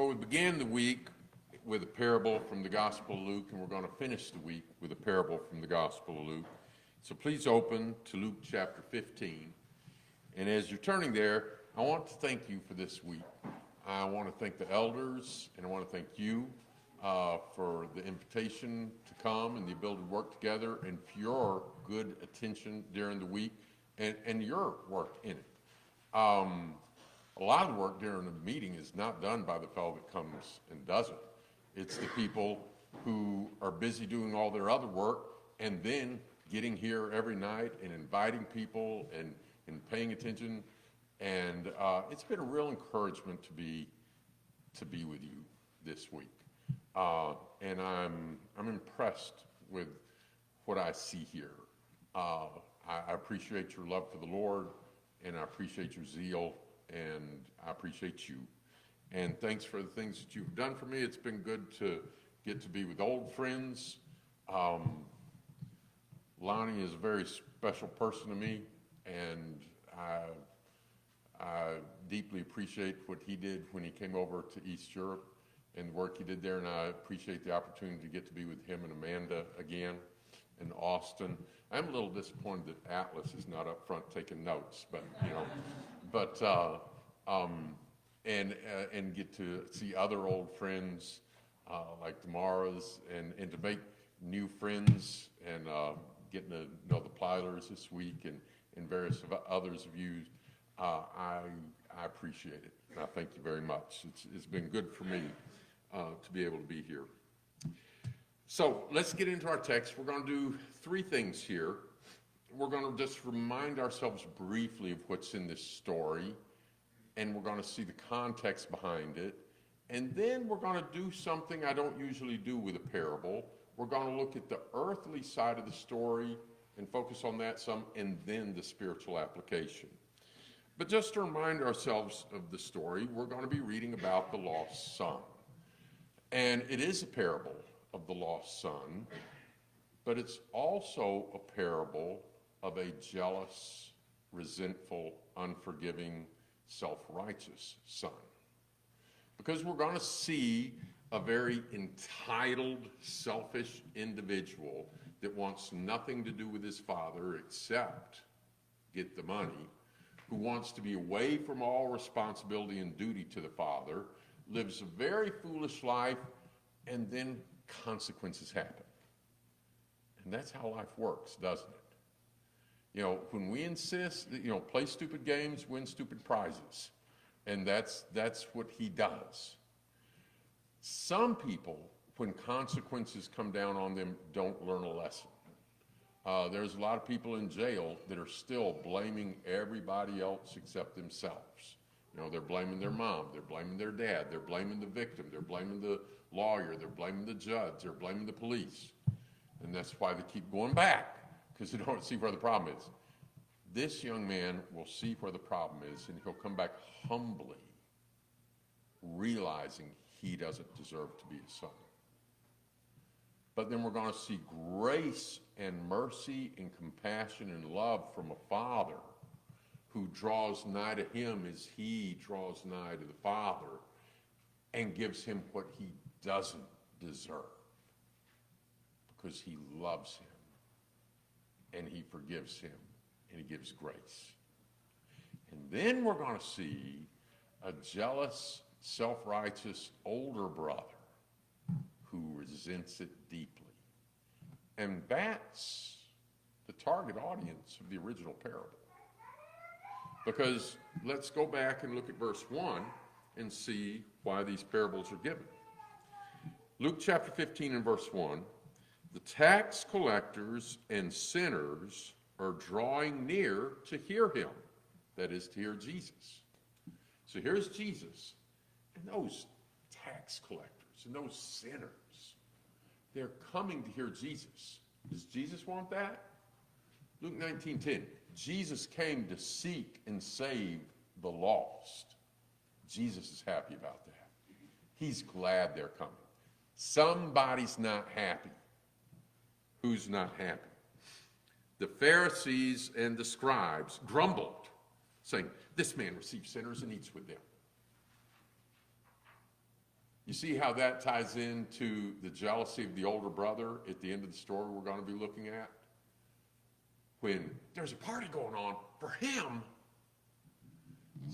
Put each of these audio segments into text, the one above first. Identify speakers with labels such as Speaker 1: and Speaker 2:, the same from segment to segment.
Speaker 1: Well, we began the week with a parable from the Gospel of Luke, and we're going to finish the week with a parable from the Gospel of Luke. So please open to Luke chapter 15. And as you're turning there, I want to thank you for this week. I want to thank the elders, and I want to thank you for the invitation to come and the ability to work together, and for your good attention during the week and your work in it. A lot of the work during the meeting is not done by the fellow that comes and does it. It's the people who are busy doing all their other work and then getting here every night and inviting people and paying attention. And it's been a real encouragement to be with you this week. And I'm impressed with what I see here. I appreciate your love for the Lord, and I appreciate your zeal, and I appreciate you. And thanks for the things that you've done for me. It's been good to get to be with old friends. Lonnie is a very special person to me, and I deeply appreciate what he did when he came over to East Europe and the work he did there, and I appreciate the opportunity to get to be with him and Amanda again in Austin. I'm a little disappointed that Atlas is not up front taking notes, but and get to see other old friends like Tamara's, and to make new friends, and getting to know the Plylers this week and various others of you. I appreciate it, and I thank you very much. It's been good for me to be able to be here. So let's get into our text. We're going to do three things here. We're going to just remind ourselves briefly of what's in this story, and we're going to see the context behind it. And then we're going to do something I don't usually do with a parable. We're going to look at the earthly side of the story and focus on that some, and then the spiritual application. But just to remind ourselves of the story, we're going to be reading about the lost son. And it is a parable of the lost son, but it's also a parable of a jealous, resentful, unforgiving, self-righteous son. Because we're going to see a very entitled, selfish individual that wants nothing to do with his father except get the money, who wants to be away from all responsibility and duty to the father, lives a very foolish life, and then consequences happen. And that's how life works, doesn't it? You know, when we insist that, play stupid games, win stupid prizes. And that's what he does. Some people, when consequences come down on them, don't learn a lesson. There's a lot of people in jail that are still blaming everybody else except themselves. They're blaming their mom, they're blaming their dad, they're blaming the victim, they're blaming the lawyer, they're blaming the judge, they're blaming the police. And that's why they keep going back, because they don't see where the problem is. This young man will see where the problem is, and he'll come back humbly, realizing he doesn't deserve to be his son. But then we're going to see grace and mercy and compassion and love from a father who draws nigh to him as he draws nigh to the Father, and gives him what he doesn't deserve, because he loves him and he forgives him and he gives grace. And then we're going to see a jealous, self-righteous older brother who resents it deeply. And that's the target audience of the original parable. Because let's go back and look at verse 1 and see why these parables are given. Luke chapter 15 and verse 1, the tax collectors and sinners are drawing near to hear him, that is, to hear Jesus. So here's Jesus, and those tax collectors and those sinners, they're coming to hear Jesus. Does Jesus want that? Luke 19:10, Jesus came to seek and save the lost. Jesus is happy about that. He's glad they're coming. Somebody's not happy. Who's not happy? The Pharisees and the scribes grumbled, saying, "This man receives sinners and eats with them." You see how that ties into the jealousy of the older brother at the end of the story we're going to be looking at? When there's a party going on for him.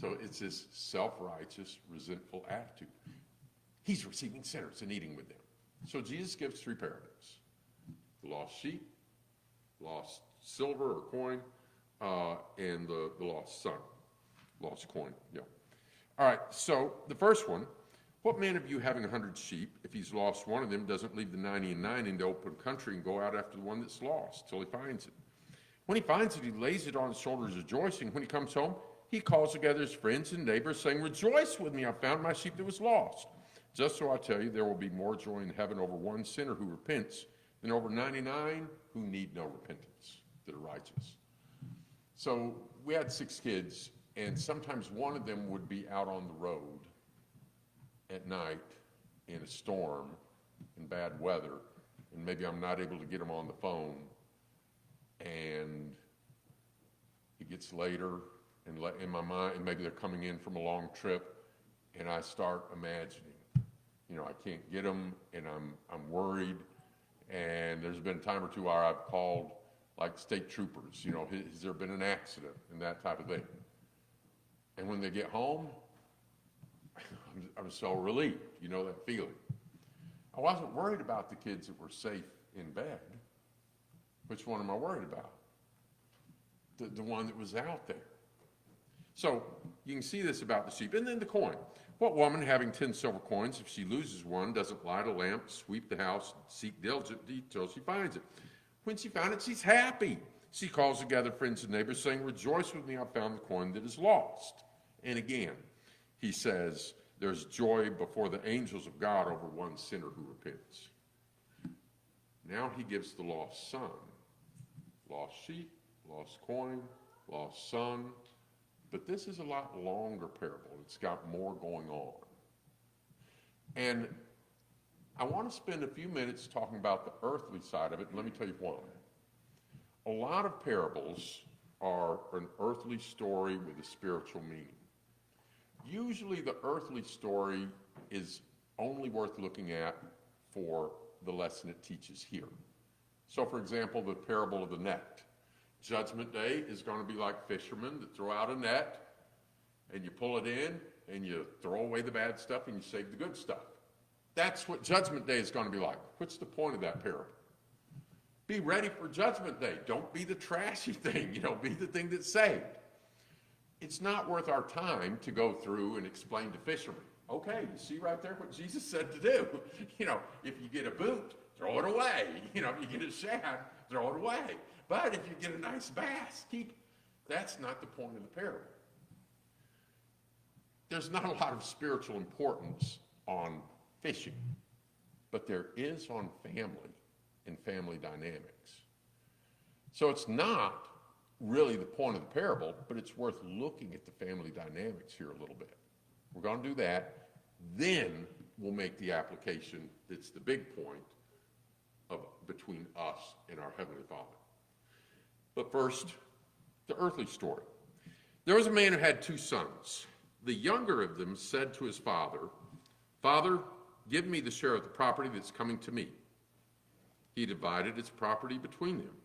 Speaker 1: So it's this self-righteous, resentful attitude. He's receiving sinners and eating with them. So Jesus gives 3 parables. The lost sheep, lost silver or coin, and the lost son. Lost coin, yeah. All right, so the first one, what man of you having 100 sheep, if he's lost one of them, doesn't leave the 99 in the open country and go out after the one that's lost till he finds it? When he finds it, he lays it on his shoulders rejoicing. When he comes home, he calls together his friends and neighbors, saying, "Rejoice with me, I found my sheep that was lost." Just so I tell you, there will be more joy in heaven over one sinner who repents than over 99 who need no repentance, that are righteous. So we had 6 kids, and sometimes one of them would be out on the road at night in a storm, in bad weather, and maybe I'm not able to get them on the phone, and it gets later, and in my mind, and maybe they're coming in from a long trip, and I start imagining, I can't get them, and I'm worried, and there's been a time or two where I've called like state troopers, has there been an accident and that type of thing. And when they get home, I'm so relieved, that feeling. I wasn't worried about the kids that were safe in bed. Which one am I worried about? The one that was out there. So you can see this about the sheep. And then the coin. What woman having 10 silver coins, if she loses one, doesn't light a lamp, sweep the house, seek diligently till she finds it? When she found it, she's happy. She calls together friends and neighbors, saying, "Rejoice with me, I found the coin that is lost." And again, he says, there's joy before the angels of God over one sinner who repents. Now he gives the lost son. Lost sheep, lost coin, lost son. But this is a lot longer parable. It's got more going on. And I want to spend a few minutes talking about the earthly side of it, and let me tell you why. A lot of parables are an earthly story with a spiritual meaning. Usually the earthly story is only worth looking at for the lesson it teaches here. So for example, the parable of the net. Judgment Day is going to be like fishermen that throw out a net and you pull it in and you throw away the bad stuff and you save the good stuff. That's what Judgment Day is going to be like. What's the point of that parable? Be ready for Judgment Day. Don't be the trashy thing, be the thing that's saved. It's not worth our time to go through and explain to fishermen. Okay, you see right there what Jesus said to do. If you get a boot, throw it away. If you get a shad, throw it away. But if you get a nice bass, keep it. That's not the point of the parable. There's not a lot of spiritual importance on fishing, but there is on family and family dynamics. So it's not really the point of the parable, but it's worth looking at the family dynamics here a little bit. We're going to do that. Then we'll make the application that's the big point between us and our Heavenly Father. But first, the earthly story. There was a man who had 2 sons. The younger of them said to his father, "Father, give me the share of the property that's coming to me." He divided his property between them.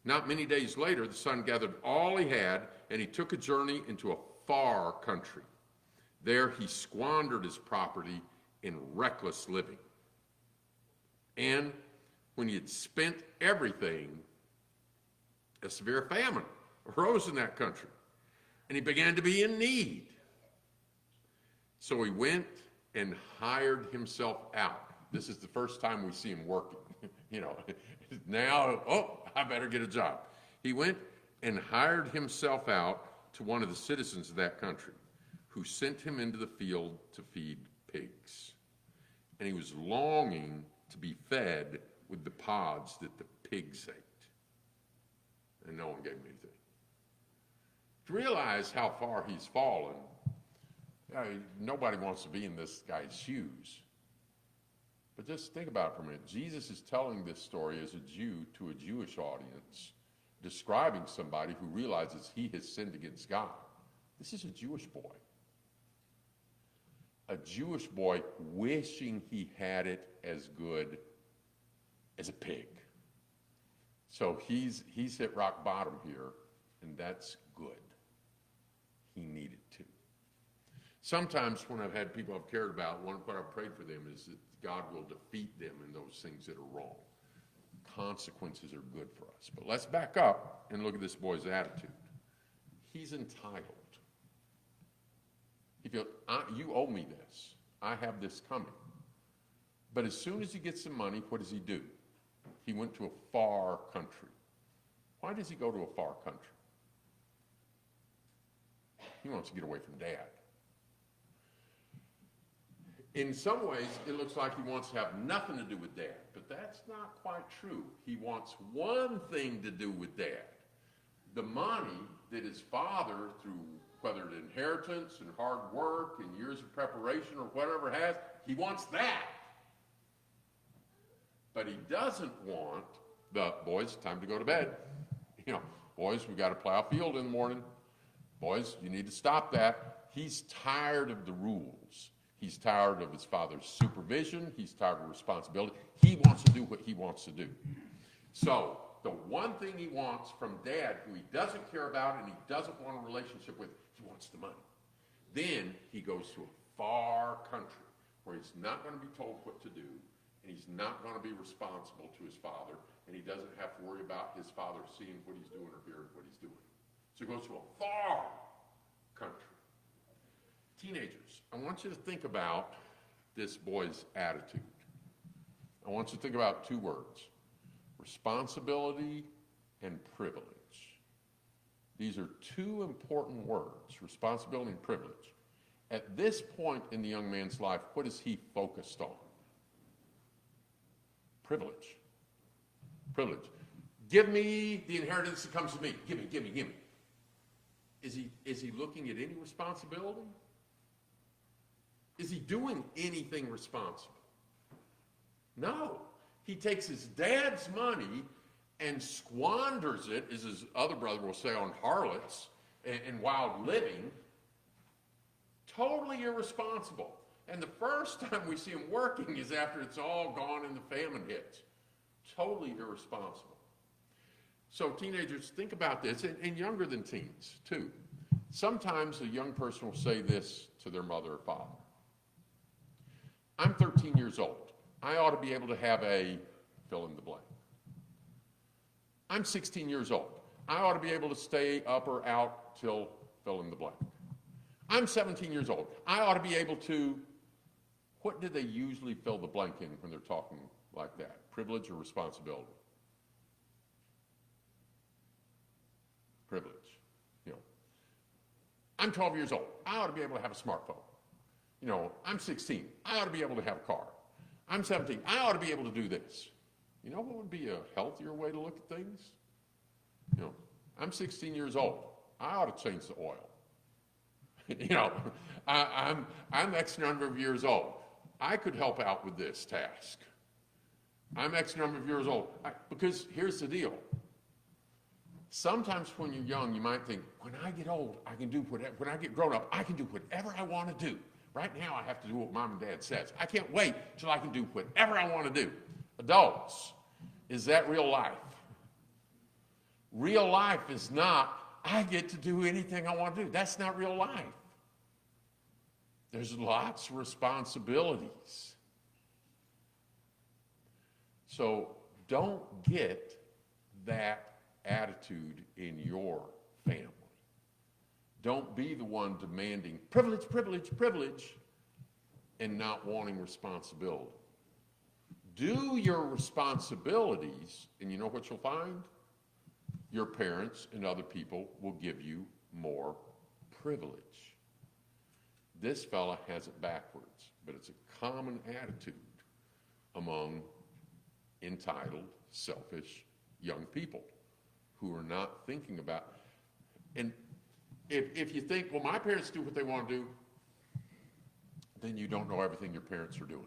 Speaker 1: Not many days later, the son gathered all he had, and he took a journey into a far country. There he squandered his property in reckless living. And when he had spent everything, a severe famine arose in that country, and he began to be in need. So he went and hired himself out. This is the first time we see him working. Now, I better get a job. He went and hired himself out to one of the citizens of that country, who sent him into the field to feed pigs. And he was longing to be fed with the pods that the pigs ate. And no one gave him anything. To realize how far he's fallen, nobody wants to be in this guy's shoes. But just think about it for a minute. Jesus is telling this story as a Jew to a Jewish audience, describing somebody who realizes he has sinned against God. This is a Jewish boy. a Jewish boy wishing he had it as good as a pig. So he's hit rock bottom here, and that's good. He needed to. Sometimes when I've had people I've cared about, what I've prayed for them is that God will defeat them in those things that are wrong. Consequences are good for us. But let's back up and look at this boy's attitude. He's entitled. He feels, you owe me this. I have this coming. But as soon as he gets some money, what does he do? He went to a far country. Why does he go to a far country? He wants to get away from Dad. In some ways, it looks like he wants to have nothing to do with Dad, but that's not quite true. He wants one thing to do with Dad. The money that his father, through whether it's inheritance and hard work and years of preparation or whatever has, he wants that. But he doesn't want the, boys, time to go to bed. You know, boys, we got to plow a field in the morning. Boys, you need to stop that. He's tired of the rules. He's tired of his father's supervision. He's tired of responsibility. He wants to do what he wants to do. So the one thing he wants from Dad, who he doesn't care about and he doesn't want a relationship with, he wants the money. Then he goes to a far country where he's not going to be told what to do, and he's not going to be responsible to his father, and he doesn't have to worry about his father seeing what he's doing or hearing what he's doing. So he goes to a far country. Teenagers, I want you to think about this boy's attitude. I want you to think about two words: responsibility and privilege. These are two important words, responsibility and privilege. At this point in the young man's life, what is he focused on? Privilege. Privilege. Give me the inheritance that comes to me. Give me, give me, give me. Is he looking at any responsibility? Is he doing anything responsible? No. He takes his dad's money and squanders it, as his other brother will say, on harlots and wild living. Totally irresponsible. And the first time we see him working is after it's all gone and the famine hits. Totally irresponsible. So teenagers, think about this, and younger than teens, too. Sometimes a young person will say this to their mother or father: I'm 13 years old. I ought to be able to have a fill in the blank. I'm 16 years old. I ought to be able to stay up or out till fill in the blank. I'm 17 years old. I ought to be able to... What do they usually fill the blank in when they're talking like that? Privilege or responsibility? Privilege. You know, I'm 12 years old. I ought to be able to have a smartphone. You know, I'm 16. I ought to be able to have a car. I'm 17. I ought to be able to do this. You know what would be a healthier way to look at things? You know, I'm 16 years old. I ought to change the oil. You know, I'm X number of years old. I could help out with this task. I'm X number of years old. Because here's the deal. Sometimes when you're young, you might think, when I get old, I can do whatever. When I get grown up, I can do whatever I want to do. Right now, I have to do what Mom and Dad says. I can't wait till I can do whatever I want to do. Adults, is that real life? Real life is not, I get to do anything I want to do. That's not real life. There's lots of responsibilities. So don't get that attitude in your family. Don't be the one demanding privilege, privilege, privilege, and not wanting responsibility. Do your responsibilities, and you know what you'll find? Your parents and other people will give you more privilege. This fella has it backwards, but it's a common attitude among entitled, selfish young people who are not thinking about. And if you think, well, my parents do what they want to do, then you don't know everything your parents are doing.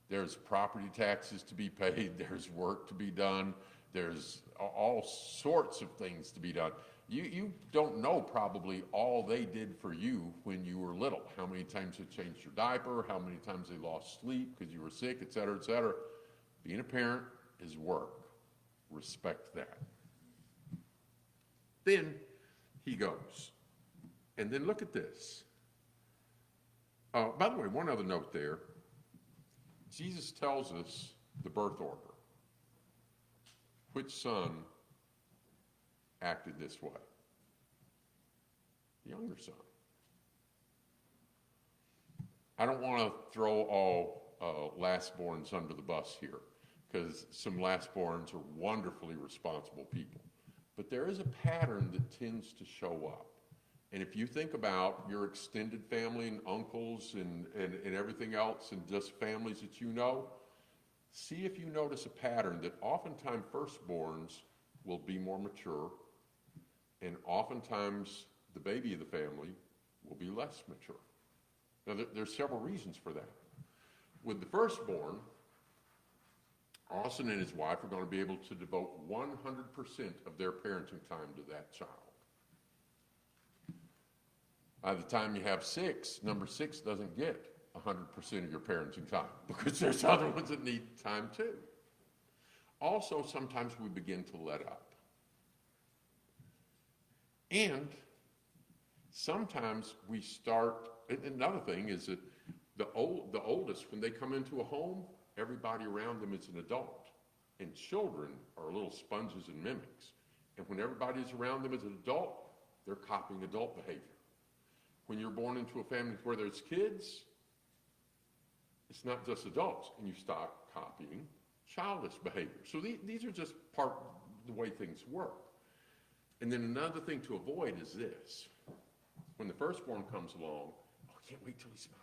Speaker 1: There's property taxes to be paid, there's work to be done, there's all sorts of things to be done. You don't know probably all they did for you when you were little. How many times they changed your diaper, how many times they lost sleep because you were sick, et cetera, et cetera. Being a parent is work. Respect that. Then he goes. And then look at this. By the way, one other note there. Jesus tells us the birth order. Which son acted this way? The younger son. I don't want to throw all lastborns under the bus here, because some lastborns are wonderfully responsible people. But there is a pattern that tends to show up. And if you think about your extended family and uncles and everything else and just families that you know, see if you notice a pattern that oftentimes firstborns will be more mature, and oftentimes the baby of the family will be less mature. Now, there's several reasons for that. With the firstborn, Austin and his wife are going to be able to devote 100% of their parenting time to that child. By the time you have six, number six doesn't get 100% of your parenting time because there's other ones that need time too. Also, sometimes we begin to let up. And sometimes we start, another thing is that the oldest, when they come into a home, everybody around them is an adult. And children are little sponges and mimics. And when everybody's around them as an adult, they're copying adult behavior. When you're born into a family where there's kids, it's not just adults, and you start copying childish behavior. So these are just part of the way things work. And then another thing to avoid is this. When the firstborn comes along, oh, can't wait till he smiles.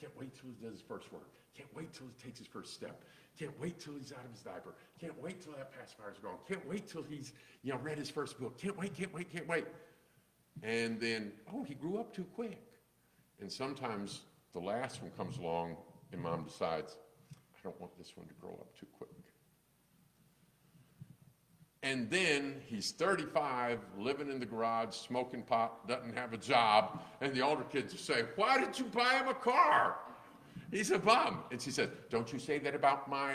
Speaker 1: Can't wait till he does his first word. Can't wait till he takes his first step. Can't wait till he's out of his diaper. Can't wait till that pacifier's gone. Can't wait till he's, read his first book. Can't wait. And then, oh, he grew up too quick. And sometimes the last one comes along and mom decides, I don't want this one to grow up too quick. And then he's 35, living in the garage, smoking pot, doesn't have a job, and the older kids will say, why did you buy him a car? He's a bum. And she says, don't you say that about my...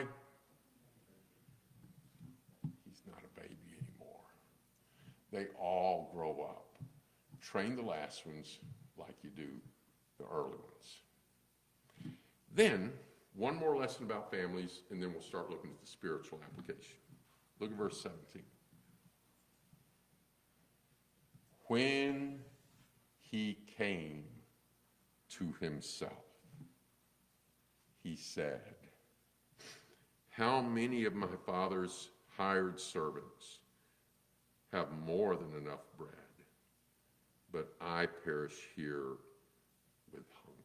Speaker 1: He's not a baby anymore. They all grow up. Train the last ones like you do the early ones. Then, one more lesson about families, and then we'll start looking at the spiritual application. Look at verse 17. When he came to himself, he said, how many of my father's hired servants have more than enough bread, but I perish here with hunger?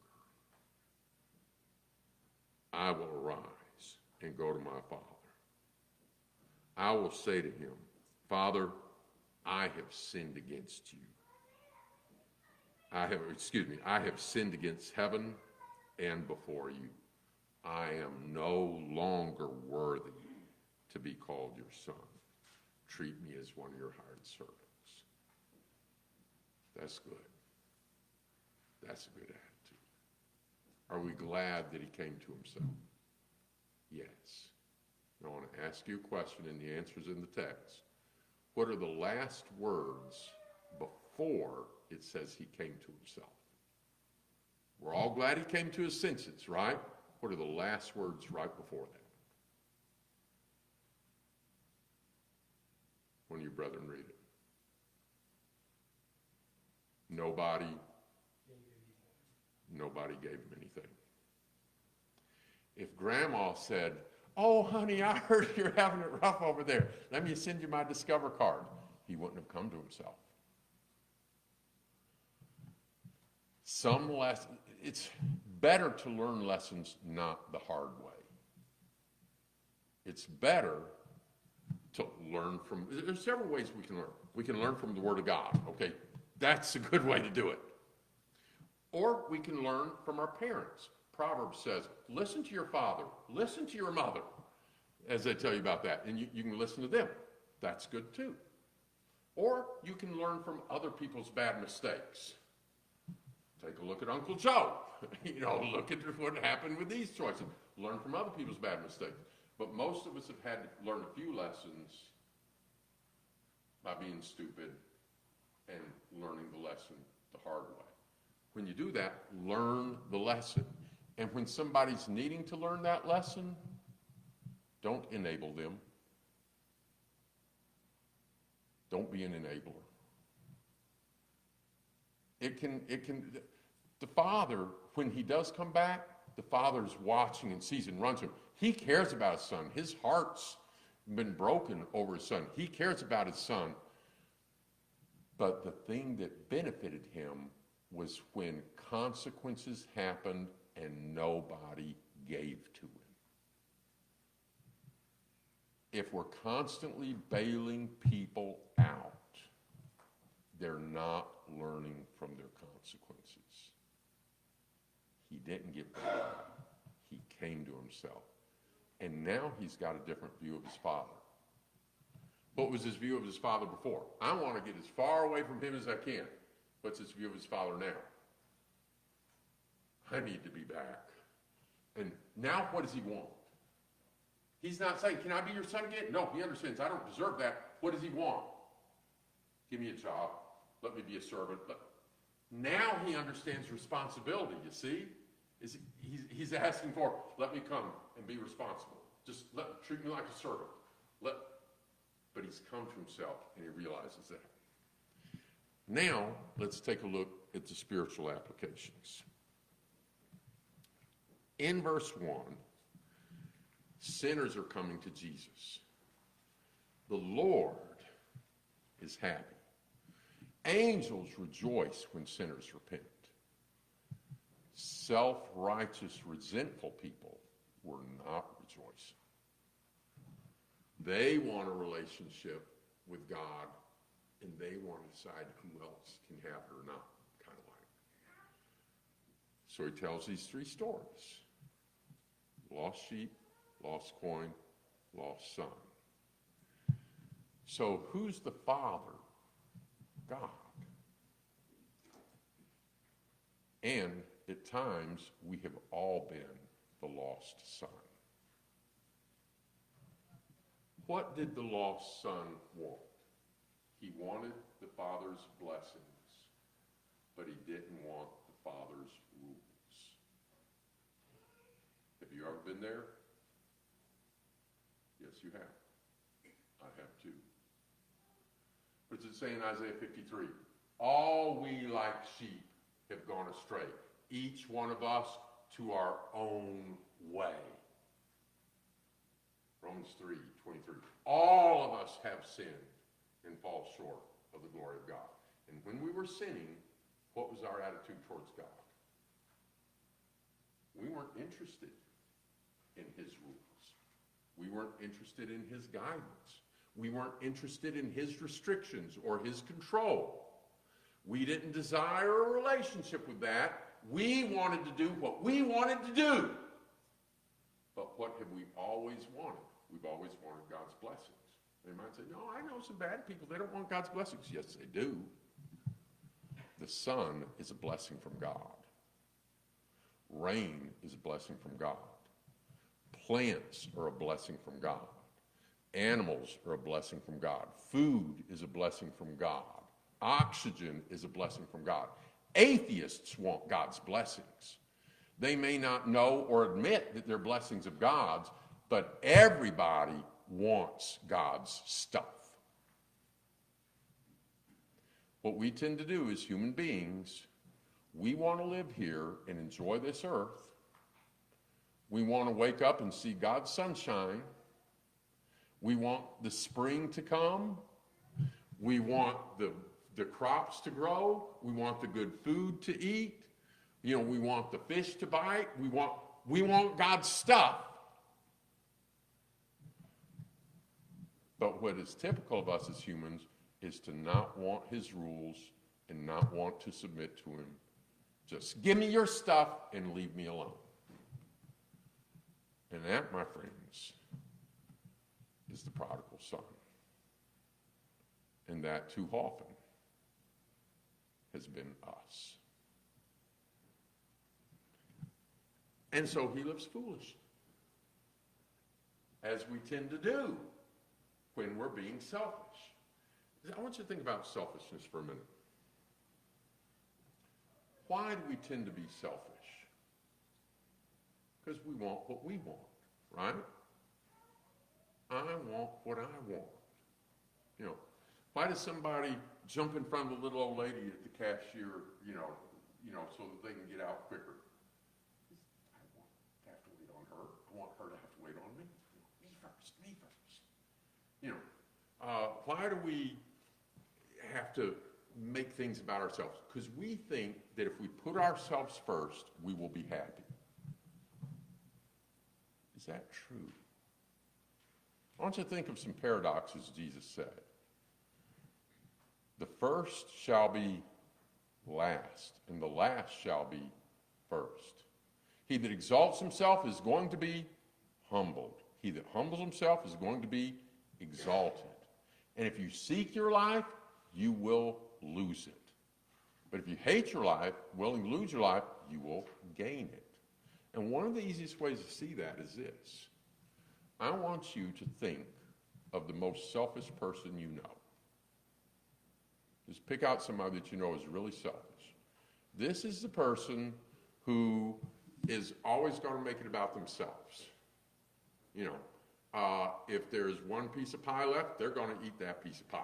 Speaker 1: I will arise and go to my father. I will say to him, Father, I have sinned against you. I have sinned against heaven and before you. I am no longer worthy to be called your son. Treat me as one of your hired servants. That's good. That's a good attitude. Are we glad that he came to himself? Yes. I want to ask you a question, and the answer is in the text. What are the last words before it says he came to himself? We're all glad he came to his senses, right? What are the last words right before that? One of you brethren read it. Nobody gave him anything. If grandma said, oh, honey, I heard you're having it rough over there. Let me send you my Discover card. He wouldn't have come to himself. It's better to learn lessons not the hard way. It's better to learn from, there's several ways we can learn. We can learn from the Word of God, okay? That's a good way to do it. Or we can learn from our parents. Proverbs says, listen to your father, listen to your mother, as they tell you about that, and you can listen to them. That's good too. Or you can learn from other people's bad mistakes. Take a look at Uncle Joe. Look at what happened with these choices. Learn from other people's bad mistakes. But most of us have had to learn a few lessons by being stupid and learning the lesson the hard way. When you do that, learn the lesson. And when somebody's needing to learn that lesson, don't enable them. Don't be an enabler. The Father, when he does come back, the Father's watching and sees and runs him. He cares about his son. His heart's been broken over his son. He cares about his son. But the thing that benefited him was when consequences happened and nobody gave to him. If we're constantly bailing people out, they're not learning from their consequences. He didn't get bailed out. He came to himself. And now he's got a different view of his father. What was his view of his father before? I want to get as far away from him as I can. What's his view of his father now? I need to be back. And now what does he want? He's not saying, can I be your son again? No, he understands, I don't deserve that. What does he want? Give me a job. Let me be a servant. Now he understands responsibility, you see? He's asking for, let me come and be responsible. Just treat me like a servant. But he's come to himself and he realizes that. Now, let's take a look at the spiritual applications. In verse 1, sinners are coming to Jesus. The Lord is happy. Angels rejoice when sinners repent. Self-righteous, resentful people were not rejoicing. They want a relationship with God, and they want to decide who else can have it or not, kind of like. So he tells these three stories. Lost sheep, lost coin, lost son. So who's the Father? God. And at times, we have all been the lost son. What did the lost son want? He wanted the Father's blessings, but he didn't want the Father's rules. Have you ever been there? Yes, you have. I have too. What does it say in Isaiah 53? All we like sheep have gone astray, each one of us to our own way. Romans 3:23. All of us have sinned and fall short of the glory of God. And when we were sinning, what was our attitude towards God? We weren't interested in his rules. We weren't interested in his guidance. We weren't interested in his restrictions or his control. We didn't desire a relationship with that. We wanted to do what we wanted to do. But what have we always wanted? We've always wanted God's blessings. They might say, no, I know some bad people. They don't want God's blessings. Yes, they do. The sun is a blessing from God. Rain is a blessing from God. Plants are a blessing from God. Animals are a blessing from God. Food is a blessing from God. Oxygen is a blessing from God. Atheists want God's blessings. They may not know or admit that they're blessings of God's, but everybody wants God's stuff. What we tend to do as human beings, we want to live here and enjoy this earth. We want to wake up and see God's sunshine. We want the spring to come. We want the crops to grow. We want the good food to eat. We want the fish to bite. We want God's stuff. But what is typical of us as humans is to not want his rules and not want to submit to him. Just give me your stuff and leave me alone. And that, my friends, is the prodigal son. And that too often has been us. And so he lives foolish, as we tend to do when we're being selfish. I want you to think about selfishness for a minute. Why do we tend to be selfish? Because we want what we want, right? I want what I want. You know, why does somebody jump in front of the little old lady at the cashier, so that they can get out quicker? I want to have to wait on her. I want her to have to wait on me. Me first, me first. Why do we have to make things about ourselves? Because we think that if we put ourselves first, we will be happy. Is that true? I want you to think of some paradoxes Jesus said. The first shall be last, and the last shall be first. He that exalts himself is going to be humbled. He that humbles himself is going to be exalted. And if you seek your life, you will lose it. But if you hate your life, willing to lose your life, you will gain it. And one of the easiest ways to see that is this. I want you to think of the most selfish person you know. Just pick out somebody that you know is really selfish. This is the person who is always going to make it about themselves. If there's one piece of pie left, they're going to eat that piece of pie.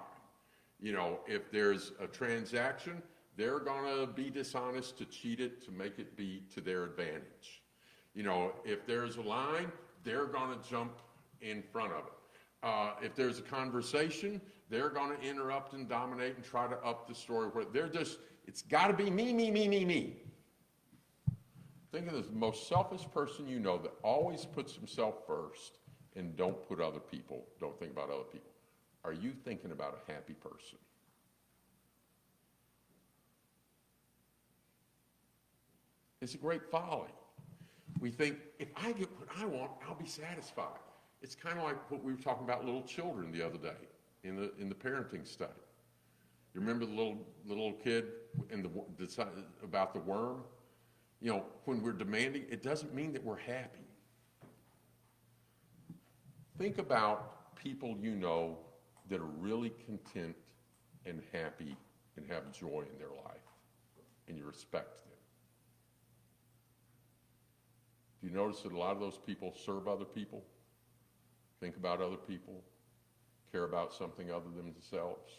Speaker 1: If there's a transaction, they're going to be dishonest to cheat it, to make it be to their advantage. If there's a line, they're going to jump in front of it. If there's a conversation, they're going to interrupt and dominate and try to up the story. It's got to be me, me, me, me, me. Think of the most selfish person you know that always puts himself first and don't think about other people. Are you thinking about a happy person? It's a great folly. We think, if I get what I want, I'll be satisfied. It's kind of like what we were talking about little children the other day in the parenting study. You remember the little kid about the worm? When we're demanding, it doesn't mean that we're happy. Think about people you know that are really content and happy and have joy in their life, and you respect them. Do you notice that a lot of those people serve other people, think about other people, care about something other than themselves?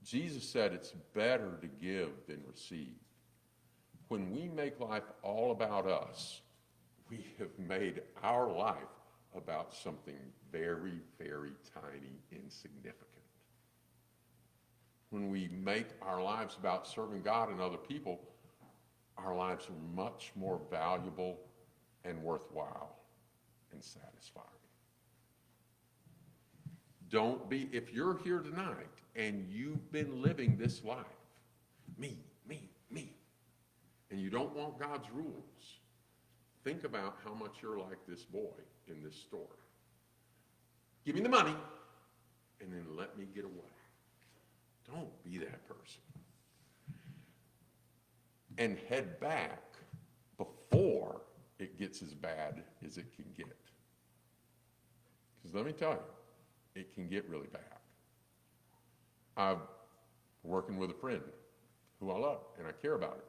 Speaker 1: Jesus said it's better to give than receive. When we make life all about us, we have made our life about something very, very tiny, insignificant. When we make our lives about serving God and other people, our lives are much more valuable and worthwhile and satisfying. If you're here tonight and you've been living this life, me, me, me, and you don't want God's rules, think about how much you're like this boy in this story. Give me the money, and then let me get away. Don't be that person. And head back before it gets as bad as it can get. Because let me tell you, it can get really bad. I'm working with a friend who I love and I care about her.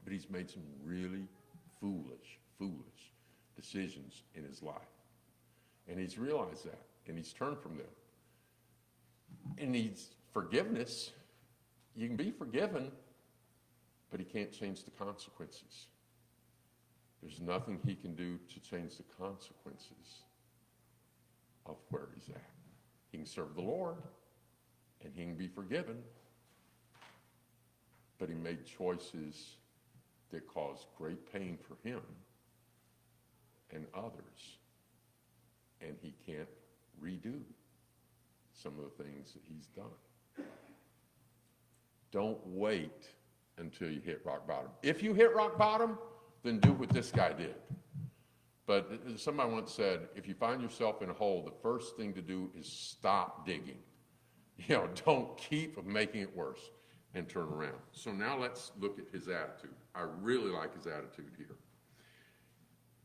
Speaker 1: But he's made some really foolish decisions in his life. And he's realized that, and he's turned from them. And needs forgiveness. You can be forgiven, but he can't change the consequences. There's nothing he can do to change the consequences of where he's at. He can serve the Lord, and he can be forgiven, but he made choices that caused great pain for him and others, and he can't redo some of the things that he's done. Don't wait until you hit rock bottom. If you hit rock bottom, then do what this guy did. But somebody once said, if you find yourself in a hole, the first thing to do is stop digging. Don't keep making it worse and turn around. So now let's look at his attitude. I really like his attitude here.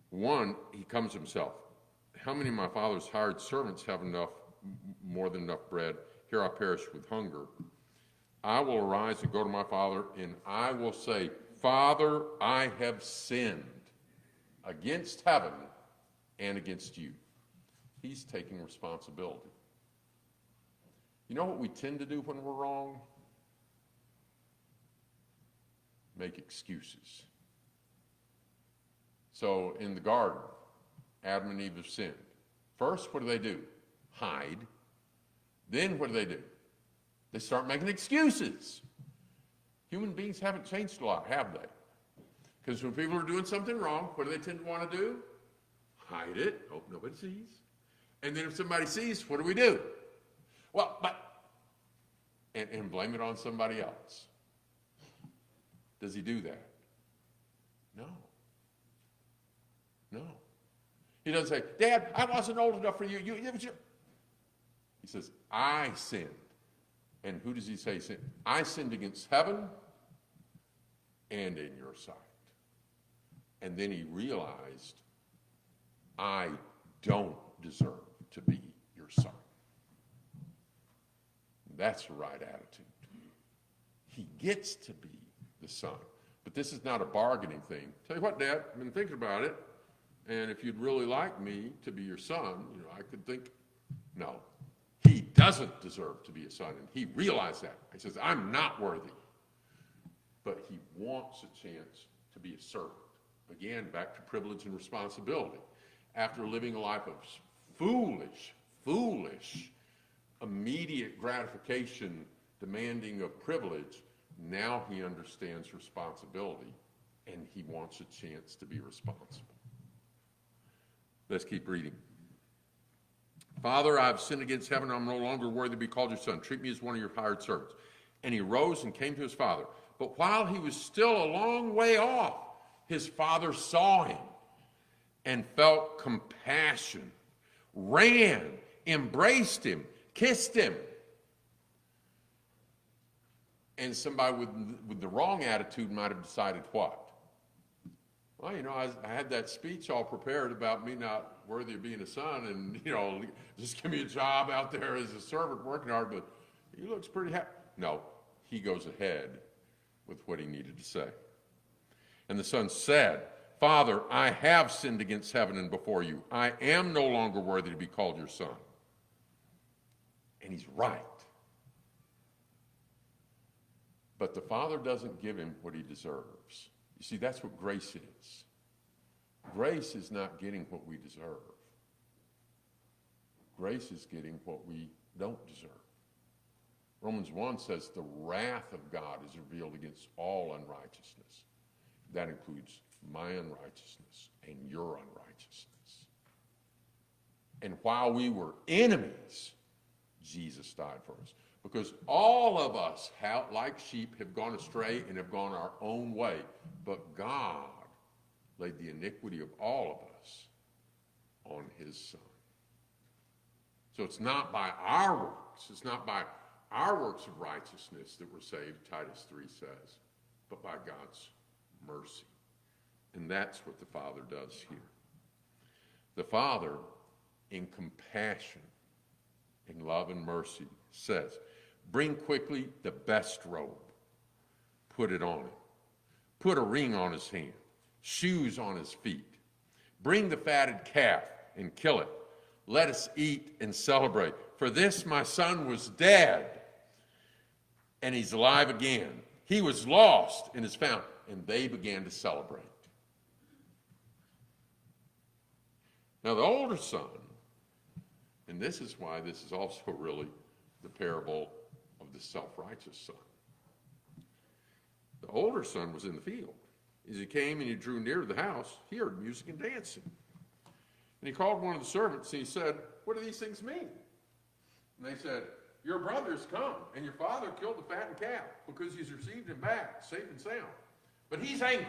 Speaker 1: One, he comes to himself. How many of my father's hired servants have more than enough bread? Here I perish with hunger. I will arise and go to my father, and I will say, Father, I have sinned against heaven and against you. He's taking responsibility. You know what we tend to do when we're wrong? Make excuses. So in the garden, Adam and Eve have sinned. First, what do? Hide. Then what do? They start making excuses. Human beings haven't changed a lot, have they? Because when people are doing something wrong, what do they tend to want to do? Hide it, hope nobody sees. And then if somebody sees, what do? Well, and blame it on somebody else. Does he do that? No. He doesn't say, Dad, I wasn't old enough for you. It was your... He says, I sinned. And who does he say sinned? I sinned against heaven and in your sight. And then he realized, I don't deserve to be your son. That's the right attitude. He gets to be the son. But this is not a bargaining thing. Tell you what, Dad, I've been thinking about it. And if you'd really like me to be your son, I could think, no. He doesn't deserve to be a son. And he realized that. He says, I'm not worthy. But he wants a chance to be a servant. Again, back to privilege and responsibility. After living a life of foolish, immediate gratification, demanding of privilege, now he understands responsibility, and he wants a chance to be responsible. Let's keep reading. Father, I've sinned against heaven. I'm no longer worthy to be called your son. Treat me as one of your hired servants. And he rose and came to his father. But while he was still a long way off, his father saw him and felt compassion, ran, embraced him, kissed him. And somebody with the wrong attitude might have decided what? Well, I had that speech all prepared about me not worthy of being a son, and, just give me a job out there as a servant working hard, but he looks pretty happy. No, he goes ahead with what he needed to say. And the son said, Father, I have sinned against heaven and before you. I am no longer worthy to be called your son. And he's right. But the father doesn't give him what he deserves. You see, that's what grace is. Grace is not getting what we deserve. Grace is getting what we don't deserve. Romans 1 says the wrath of God is revealed against all unrighteousness. That includes my unrighteousness and your unrighteousness. And while we were enemies, Jesus died for us. Because all of us, like sheep, have gone astray and have gone our own way. But God laid the iniquity of all of us on his son. So it's not by our works. It's not by our works of righteousness that we're saved, Titus 3 says, but by God's mercy. And that's what the Father does here. The Father, in compassion, in love and mercy, says, bring quickly the best robe, put it on him. Put a ring on his hand, shoes on his feet. Bring the fatted calf and kill it. Let us eat and celebrate. For this my son was dead, and he's alive again. He was lost and is found. And they began to celebrate. Now the older son, and this is why this is also really the parable of the self-righteous son. The older son was in the field. As he came and he drew near to the house, he heard music and dancing. And he called one of the servants and he said, what do these things mean? And they said, your brother's come, and your father killed the fattened calf because he's received him back, safe and sound. But he's angry,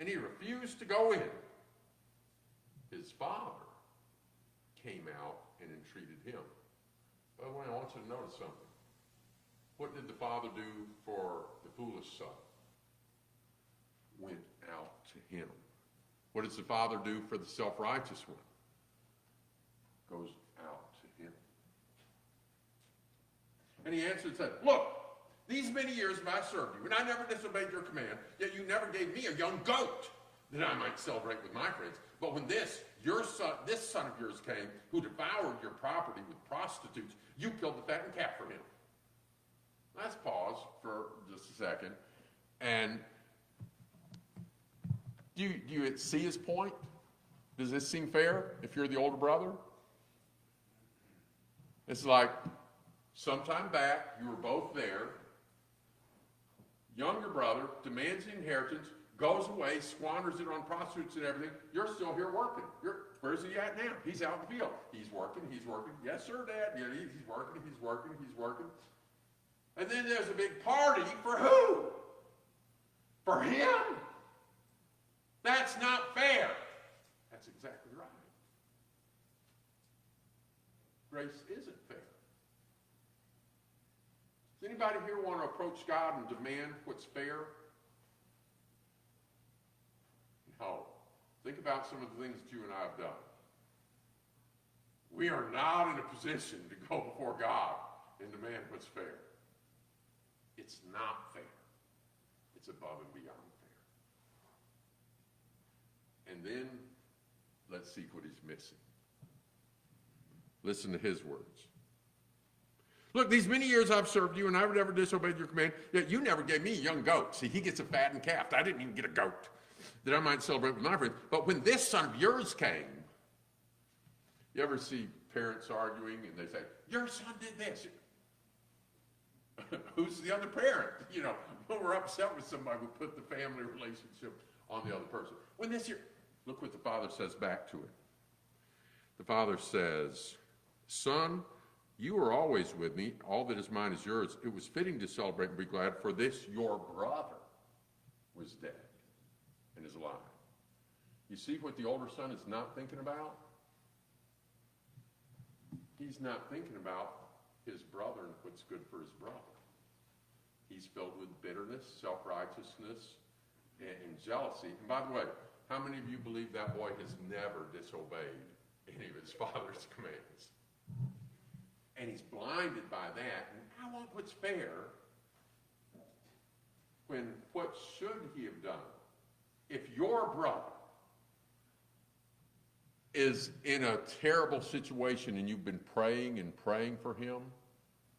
Speaker 1: and he refused to go in. His father came out and entreated him. By the way, I want you to notice something. What did the father do for the foolish son? Went out to him. What does the father do for the self-righteous one? Goes out to him. And he answered and said, look, these many years have I served you, and I never disobeyed your command, yet you never gave me a young goat that I might celebrate with my friends. But when this son of yours came, who devoured your property with prostitutes, you killed the fattened calf for him. Let's pause for just a second. And do you see his point? Does this seem fair if you're the older brother? It's like, sometime back, you were both there. Younger brother demands the inheritance, goes away, squanders it on prostitutes and everything. You're still here working. Where's he at now? He's out in the field. He's working. Yes, sir, Dad. Yeah, he's working. And then there's a big party for who? For him? That's not fair. That's exactly right. Grace isn't fair. Does anybody here want to approach God and demand what's fair? No. Think about some of the things that you and I have done. We are not in a position to go before God and demand what's fair. It's not fair. It's above and beyond fair. And then, let's seek what he's missing. Listen to his words. Look, these many years I've served you, and I would never disobeyed your command, yet you never gave me a young goat. See, he gets a fattened calf. I didn't even get a goat that I might celebrate with my friends. But when this son of yours came, you ever see parents arguing, and they say, your son did this. Who's the other parent? You know, when we're upset with somebody, we put the family relationship on the other person. When this year, look what the father says back to it. The father says, son, you are always with me. All that is mine is yours. It was fitting to celebrate and be glad, for this your brother was dead and is alive. You see what the older son is not thinking about? He's not thinking about his brother and what's good for his brother. He's filled with bitterness, self-righteousness, and jealousy. And by the way, how many of you believe that boy has never disobeyed any of his father's commands? And he's blinded by that. And I want what's fair when what should he have done? If your brother is in a terrible situation and you've been praying and praying for him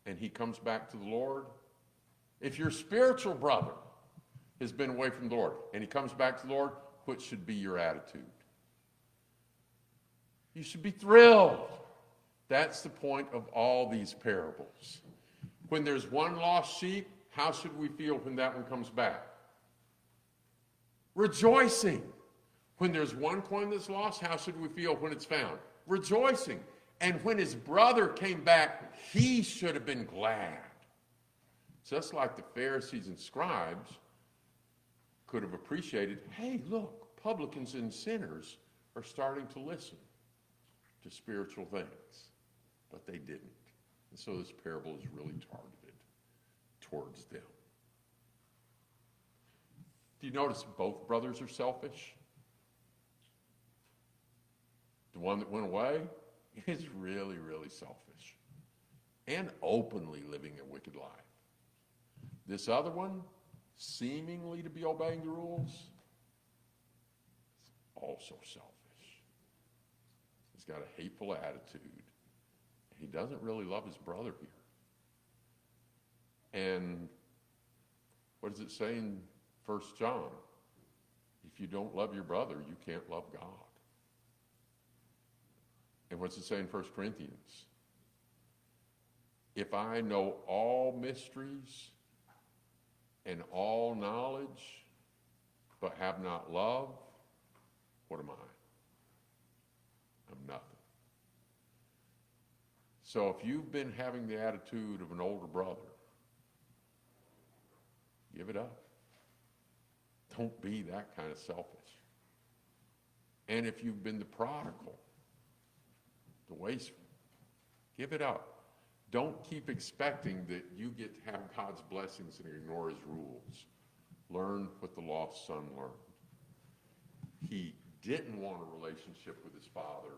Speaker 1: and he comes back to the Lord, if your spiritual brother has been away from the Lord and he comes back to the Lord, what should be your attitude? You should be thrilled. That's the point of all these parables. When there's one lost sheep, how should we feel when that one comes back? Rejoicing. When there's one coin that's lost, how should we feel when it's found? Rejoicing. And when his brother came back, he should have been glad. Just like the Pharisees and scribes could have appreciated, hey, look, publicans and sinners are starting to listen to spiritual things. But they didn't. And so this parable is really targeted towards them. Do you notice both brothers are selfish? The one that went away is really, really selfish and openly living a wicked life. This other one, seemingly to be obeying the rules, is also selfish. He's got a hateful attitude. He doesn't really love his brother here. And what does it say in 1 John? If you don't love your brother, you can't love God. And what's it say in 1 Corinthians? If I know all mysteries and all knowledge, but have not love, what am I? I'm nothing. So if you've been having the attitude of an older brother, give it up. Don't be that kind of selfish. And if you've been the prodigal, the wasteful, give it up. Don't keep expecting that you get to have God's blessings and ignore his rules. Learn what the lost son learned. He didn't want a relationship with his father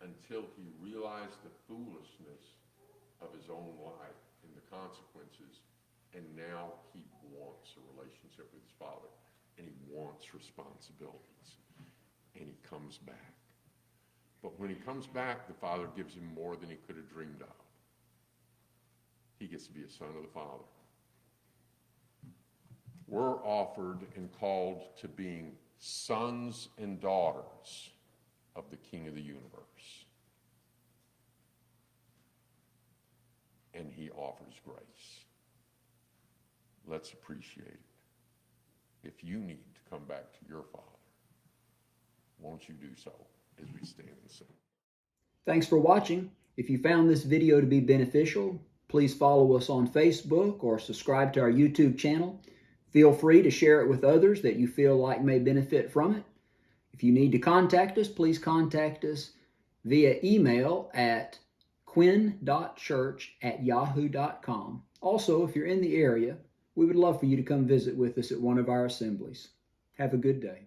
Speaker 1: until he realized the foolishness of his own life and the consequences, and now he wants a relationship with his father, and he wants responsibilities, and he comes back. But when he comes back, the father gives him more than he could have dreamed of. He gets to be a son of the Father. We're offered and called to being sons and daughters of the King of the universe. And he offers grace. Let's appreciate it. If you need to come back to your Father, won't you do so as we stand and sing?
Speaker 2: Thanks for watching. If you found this video to be beneficial, please follow us on Facebook or subscribe to our YouTube channel. Feel free to share it with others that you feel like may benefit from it. If you need to contact us, please contact us via email at quinn.church@yahoo.com. Also, if you're in the area, we would love for you to come visit with us at one of our assemblies. Have a good day.